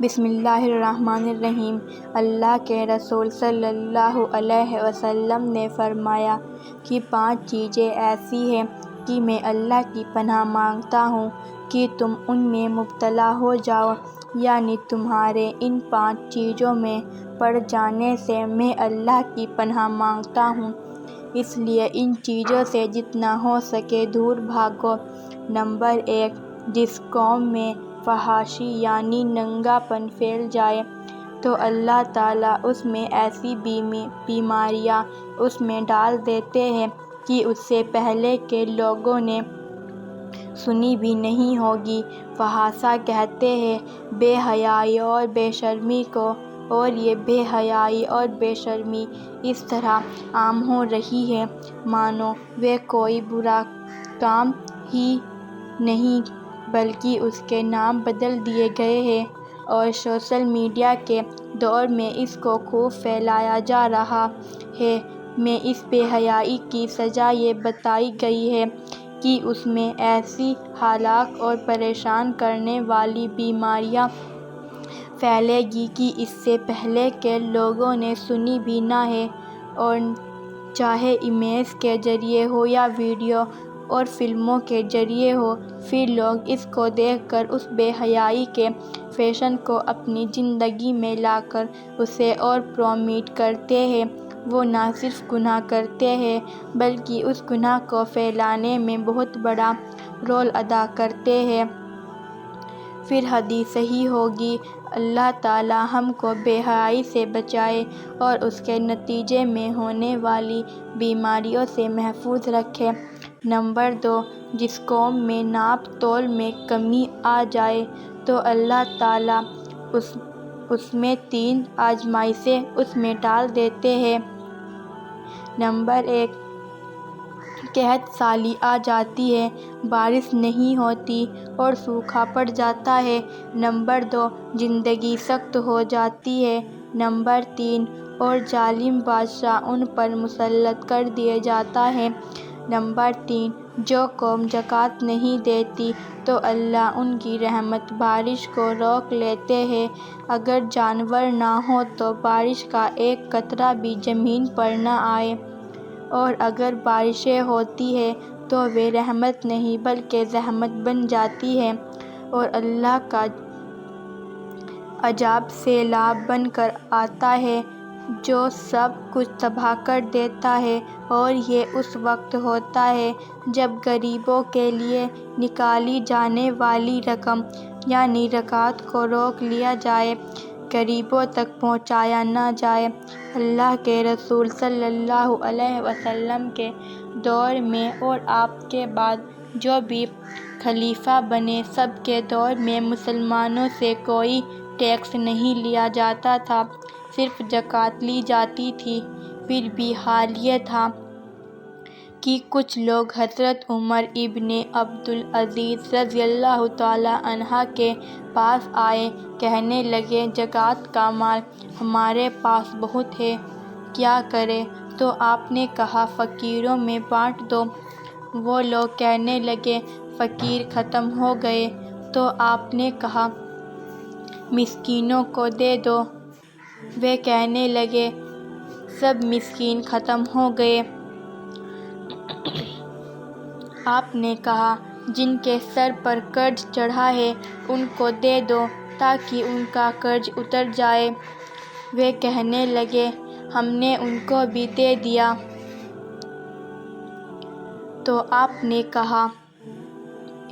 بسم اللہ الرحمن الرحیم۔ اللہ کے رسول صلی اللہ علیہ وسلم نے فرمایا کہ 5 چیزیں ایسی ہیں کہ میں اللہ کی پناہ مانگتا ہوں کہ تم ان میں مبتلا ہو جاؤ، یعنی تمہارے ان 5 چیزوں میں پڑ جانے سے میں اللہ کی پناہ مانگتا ہوں، اس لیے ان چیزوں سے جتنا ہو سکے دور بھاگو۔ نمبر 1، جس قوم میں فحاشی یعنی ننگا پن پھیل جائے تو اللہ تعالیٰ اس میں ایسی بیماریاں اس میں ڈال دیتے ہیں کہ اس سے پہلے کے لوگوں نے سنی بھی نہیں ہوگی۔ فحاشا کہتے ہیں بے حیائی اور بے شرمی کو، اور یہ بے حیائی اور بے شرمی اس طرح عام ہو رہی ہے مانو وہ کوئی برا کام ہی نہیں بلکہ اس کے نام بدل دیے گئے ہیں، اور سوشل میڈیا کے دور میں اس کو خوب پھیلایا جا رہا ہے۔ میں اس بے حیائی کی سزا یہ بتائی گئی ہے کہ اس میں ایسی ہلاک اور پریشان کرنے والی بیماریاں پھیلے گی کہ اس سے پہلے کے لوگوں نے سنی بھی نہ ہے، اور چاہے امیج کے ذریعے ہو یا ویڈیو اور فلموں کے ذریعے ہو، پھر لوگ اس کو دیکھ کر اس بے حیائی کے فیشن کو اپنی زندگی میں لا کر اسے اور پروموٹ کرتے ہیں۔ وہ نہ صرف گناہ کرتے ہیں بلکہ اس گناہ کو پھیلانے میں بہت بڑا رول ادا کرتے ہیں۔ پھر حدیث صحیح ہوگی، اللہ تعالیٰ ہم کو بے حیائی سے بچائے اور اس کے نتیجے میں ہونے والی بیماریوں سے محفوظ رکھے۔ نمبر 2، جس قوم میں ناپ تول میں کمی آ جائے تو اللہ تعالیٰ اس میں 3 آزمائشیں اس میں ڈال دیتے ہیں۔ نمبر 1، قحط سالی آ جاتی ہے، بارش نہیں ہوتی اور سوکھا پڑ جاتا ہے۔ نمبر 2، زندگی سخت ہو جاتی ہے۔ نمبر 3، اور ظالم بادشاہ ان پر مسلط کر دیا جاتا ہے۔ نمبر 3، جو قوم زکوٰۃ نہیں دیتی تو اللہ ان کی رحمت بارش کو روک لیتے ہیں۔ اگر جانور نہ ہوں تو بارش کا ایک قطرہ بھی زمین پر نہ آئے، اور اگر بارشیں ہوتی ہیں تو وہ رحمت نہیں بلکہ زحمت بن جاتی ہیں، اور اللہ کا عذاب سیلاب بن کر آتا ہے جو سب کچھ تباہ کر دیتا ہے، اور یہ اس وقت ہوتا ہے جب غریبوں کے لیے نکالی جانے والی رقم یعنی زکوٰۃ کو روک لیا جائے، غریبوں تک پہنچایا نہ جائے۔ اللہ کے رسول صلی اللہ علیہ وسلم کے دور میں اور آپ کے بعد جو بھی خلیفہ بنے سب کے دور میں مسلمانوں سے کوئی ٹیکس نہیں لیا جاتا تھا، صرف زکوٰۃ لی جاتی تھی۔ پھر بھی حال یہ تھا کہ کچھ لوگ حضرت عمر ابن عبدالعزیز رضی اللہ تعالیٰ عنہ کے پاس آئے، کہنے لگے زکوٰۃ کا مال ہمارے پاس بہت ہے، کیا کریں؟ تو آپ نے کہا فقیروں میں بانٹ دو۔ وہ لوگ کہنے لگے فقیر ختم ہو گئے۔ تو آپ نے کہا مسکینوں کو دے دو۔ وہ کہنے لگے سب مسکین ختم ہو گئے۔ آپ نے کہا جن کے سر پر قرض چڑھا ہے ان کو دے دو تاکہ ان کا قرض اتر جائے۔ وہ کہنے لگے ہم نے ان کو بھی دے دیا۔ تو آپ نے کہا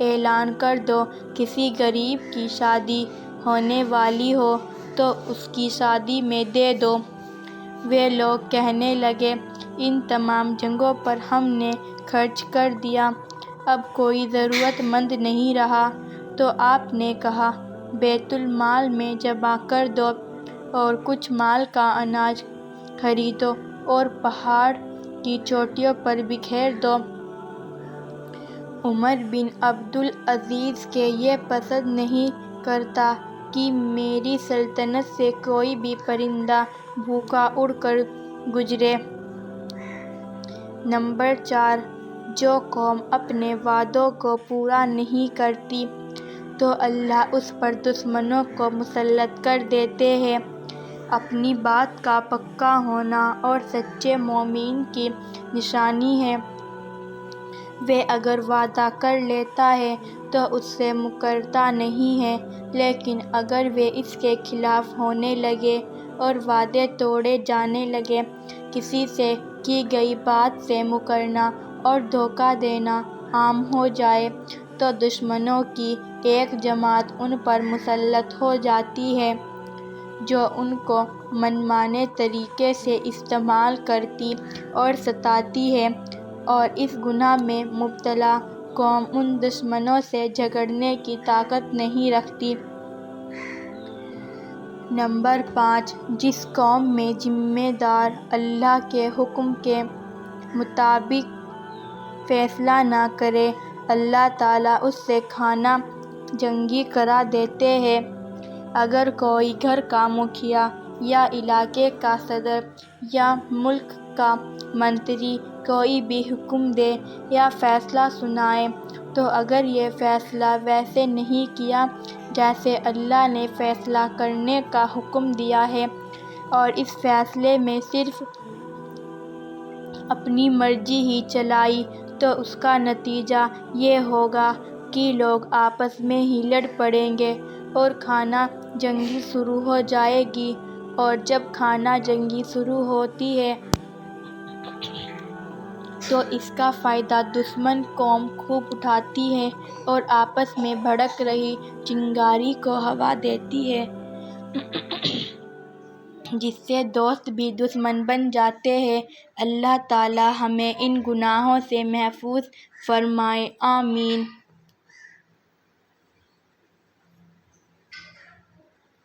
اعلان کر دو، کسی غریب کی شادی ہونے والی ہو تو اس کی شادی میں دے دو۔ وہ لوگ کہنے لگے ان تمام جگہوں پر ہم نے خرچ کر دیا، اب کوئی ضرورت مند نہیں رہا۔ تو آپ نے کہا بیت المال میں جمع کر دو، اور کچھ مال کا اناج خریدو اور پہاڑ کی چوٹیوں پر بکھیر دو۔ عمر بن عبدالعزیز کے یہ پسند نہیں کرتا کہ میری سلطنت سے کوئی بھی پرندہ بھوکا اڑ کر گزرے۔ نمبر 4، جو قوم اپنے وعدوں کو پورا نہیں کرتی تو اللہ اس پر دشمنوں کو مسلط کر دیتے ہیں۔ اپنی بات کا پکا ہونا اور سچے مومن کی نشانی ہے۔ وہ اگر وعدہ کر لیتا ہے تو اس سے مکرتا نہیں ہے، لیکن اگر وہ اس کے خلاف ہونے لگے اور وعدے توڑے جانے لگے، کسی سے کی گئی بات سے مکرنا اور دھوکہ دینا عام ہو جائے، تو دشمنوں کی ایک جماعت ان پر مسلط ہو جاتی ہے جو ان کو منمانے طریقے سے استعمال کرتی اور ستاتی ہے، اور اس گناہ میں مبتلا قوم ان دشمنوں سے جھگڑنے کی طاقت نہیں رکھتی۔ نمبر 5، جس قوم میں ذمہ دار اللہ کے حکم کے مطابق فیصلہ نہ کرے، اللہ تعالیٰ اس سے خانہ جنگی کرا دیتے ہیں۔ اگر کوئی گھر کا مکھیا یا علاقے کا صدر یا ملک کا منتری کوئی بھی حکم دے یا فیصلہ سنائے، تو اگر یہ فیصلہ ویسے نہیں کیا جیسے اللہ نے فیصلہ کرنے کا حکم دیا ہے، اور اس فیصلے میں صرف اپنی مرضی ہی چلائی، تو اس کا نتیجہ یہ ہوگا کہ لوگ آپس میں ہی لڑ پڑیں گے اور خانہ جنگی شروع ہو جائے گی، اور جب خانہ جنگی شروع ہوتی ہے تو اس کا فائدہ دشمن قوم خوب اٹھاتی ہے اور آپس میں بھڑک رہی چنگاری کو ہوا دیتی ہے، جس سے دوست بھی دشمن بن جاتے ہیں۔ اللہ تعالیٰ ہمیں ان گناہوں سے محفوظ فرمائے، آمین۔